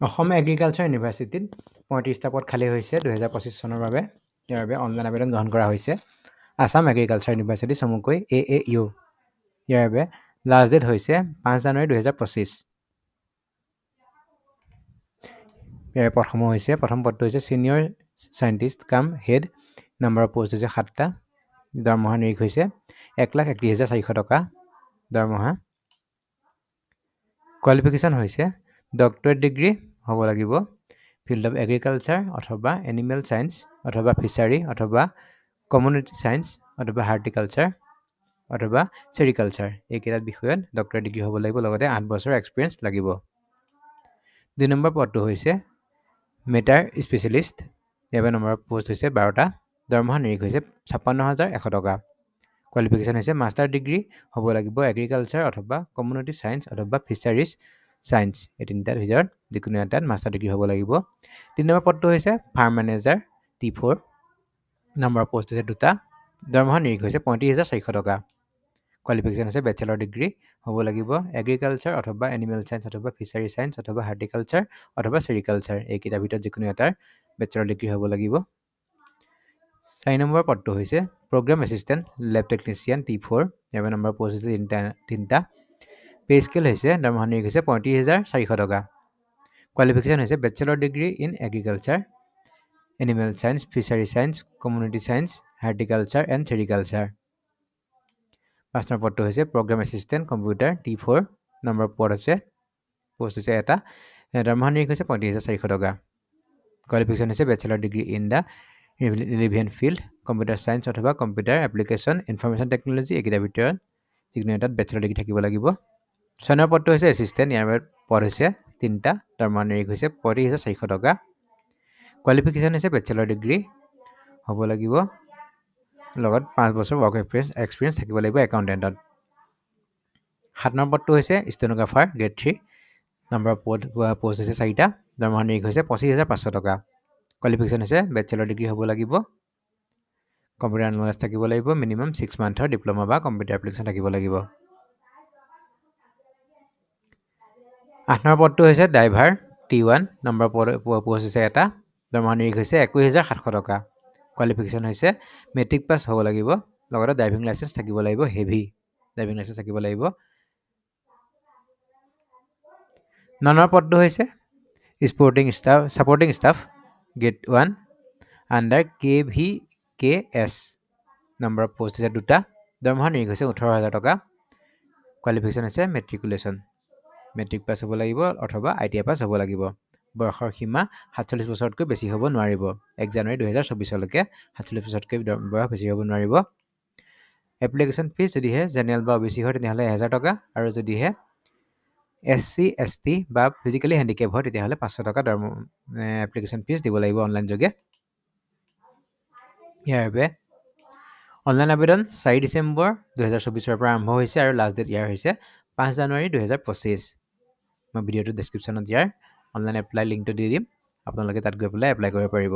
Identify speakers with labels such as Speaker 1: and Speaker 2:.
Speaker 1: Assam agriculture ইউনিভাৰ্চিটিত ৩৫টা পদ খালী হৈছে ২০২৫ চনৰ বাবে। ইয়াৰ বাবে অনলাইন আবেদন গ্ৰহণ কৰা হৈছে। আছাম এগ্ৰিকালচাৰ ইউনিভাৰ্চিটি চমুকৈ AAU। ইয়াৰ বাবে লাষ্ট ডেট হৈছে ৫ জানুৱাৰী ২০২৫। ইয়াৰ পদসমূহ হৈছে প্ৰথম পদটো হৈছে ছিনিয়ৰ চাইণ্টিষ্ট কাম হেড। নম্বৰ পষ্ট হৈছে 7টা। দৰমহা নিয়োগ হৈছে ১,৩১,৪০০ টকা দৰমহা। কোৱালিফিকেশ্যন হৈছে ডক্টৰেট ডিগ্ৰী হ'ব লাগিব ফিল্ড অফ এগ্ৰিকালচাৰ অথবা এনিমেল চায়েন্স অথবা ফিচাৰী অথবা কমিউনিটি চায়েন্স অথবা হাৰ্টিকালচাৰ অথবা চেৰিকালচাৰ এইকেইটা বিষয়ত ডক্টৰেট ডিগ্ৰী হ'ব লাগিব, লগতে ৮ বছৰৰ এক্সপিৰিয়েঞ্চ লাগিব। ২ নম্বৰ পদটো হৈছে মেটাৰ স্পেচিয়েলিষ্ট। ইয়াৰ নম্বৰ পোষ্ট হৈছে 12টা। দৰমহা নিয়োগ হৈছে ৫৬,১০০ টকা। কোৱালিফিকেশ্যন হৈছে মাষ্টাৰ ডিগ্ৰী হ'ব লাগিব এগ্ৰিকালচাৰ অথবা কমিউনিটি চায়েন্স অথবা ফিচাৰিজ চায়েন্স। এই তিনিটাৰ ভিতৰত যিকোনো এটাত মাষ্টাৰ ডিগ্ৰী হ'ব লাগিব। ৩ নম্বৰ পদটো হৈছে farm manager T4। Number post হৈছে 2টা। দৰমহা নিয়োগ হৈছে ৩৫,৪০০ টকা। কোৱালিফিকেশ্যন হৈছে বেচেলৰ ডিগ্ৰী হ'ব লাগিব এগ্ৰিকালচাৰ অথবা এনিমেল চায়েন্স অথবা ফিচাৰী চায়েন্স অথবা হাৰ্টিকালচাৰ অথবা চেৰিকালচাৰ এইকেইটাৰ ভিতৰত যিকোনো এটাৰ বেচেলৰ ডিগ্ৰী হ'ব লাগিব। ৪ নম্বৰ পদটো হৈছে program assistant lab technician T4। ইয়াৰ নম্বৰ পোষ্ট হৈছে 3টা। পে স্কেল হৈছে দৰমহা নিয়োগ হৈছে ৩৫,৪০০ টকা। কোৱালিফিকেশ্যন হৈছে bachelor degree in agriculture animal science fishery science community science horticulture and sericulture. ৫ number পদটো হৈছে program assistant computer T4। Number পদ হৈছে পোষ্ট হৈছে 1টা। দৰমহা নিয়োগ হৈছে ৩৫,৪০০ টকা। কোৱালিফিকেশ্যন হৈছে bachelor degree in the relevant field computer science অথবা কম্পিউটাৰ এপ্লিকেশ্যন ইনফৰমেশ্যন টেকন'লজি এইকেইটাৰ ভিতৰত যিকোনো এটাত বেচেলৰ ডিগ্ৰী থাকিব লাগিব। ৬ নম্বৰ পদটো হৈছে এছিষ্টেণ্ট। ইয়াৰ পদ হৈছে 3টা। দৰমহা নিয়োগ হৈছে ৩৫,৪০০ টকা। কোৱালিফিকেশ্যন হৈছে বেচেলৰ ডিগ্ৰী হ'ব লাগিব, লগত 5 বছৰ ৱৰ্ক এক্সপিৰিয়েঞ্চ থাকিব লাগিব একাউণ্টেণ্টত। ৭ নম্বৰ পদটো হৈছে ষ্টেনোগ্ৰাফাৰ গ্ৰেড 3। নম্বৰ পোষ্ট হৈছে 4টা। দৰমহা নিয়োগ হৈছে ২৫,৫০০ টকা। কোৱালিফিকেশ্যন হৈছে বেচেলৰ ডিগ্ৰী হ'ব লাগিব, কম্পিউটাৰ নলেজ থাকিব লাগিব, মিনিমাম 6 মান্থৰ ডিপ্ল'মা বা কম্পিউটাৰ এপ্লিকেশ্যন থাকিব লাগিব। ৮ নম্বৰ পদটো হৈছে ড্ৰাইভাৰ T1। নম্বৰ পোষ্ট হৈছে 1টা। দৰমহা নিয়োগ হৈছে ২১,৭০০ টকা। কোৱালিফিকেশ্যন হৈছে মেট্ৰিক পাছ হ'ব লাগিব, লগতে ড্ৰাইভিং লাইচেঞ্চ থাকিব লাগিব, হেভি ড্ৰাইভিং লাইচেঞ্চ থাকিব লাগিব। ৯ নম্বৰ পদটো হৈছে supporting staff grade 1 under KVKS। Number post হৈছে 2টা। দৰমহা নিয়োগ হৈছে ১৮,০০০ টকা। কোৱালিফিকেশ্যন হৈছে মেট্ৰিক পাছ হ'ব লাগিব অথবা ITI পাছ হ'ব লাগিব। বয়সৰ সীমা ৪৭ বছৰতকৈ বেছি হ'ব নোৱাৰিব। ১ জানুৱাৰী ২০২৪লৈকে ৪৭ বছৰতকৈ বয়স বেছি হ'ব নোৱাৰিব। এপ্লিকেশ্যন ফিজ যদিহে জেনেৰেল বা OBC হয় তেতিয়াহ'লে ১,০০০ টকা, আৰু যদিহে SC ST বা ফিজিকেলি হেণ্ডিকেপ হয় তেতিয়াহ'লে ৫০০ টকা এপ্লিকেশ্যন ফিজ দিব লাগিব অনলাইন যোগে। ইয়াৰ বাবে অনলাইন আবেদন ৪ ডিচেম্বৰ ২০২৪ পৰা আৰম্ভ হৈছে আৰু লাষ্ট ডেট ইয়াৰ হৈছে ৫ জানুৱাৰী ২০২৫। মই ভিডিঅ'টো ডেছক্ৰিপশ্যনত ইয়াৰ অনলাইন এপ্লাই লিংকটো দি দিম, আপোনালোকে তাত গৈ পেলাই এপ্লাই কৰিব পাৰিব।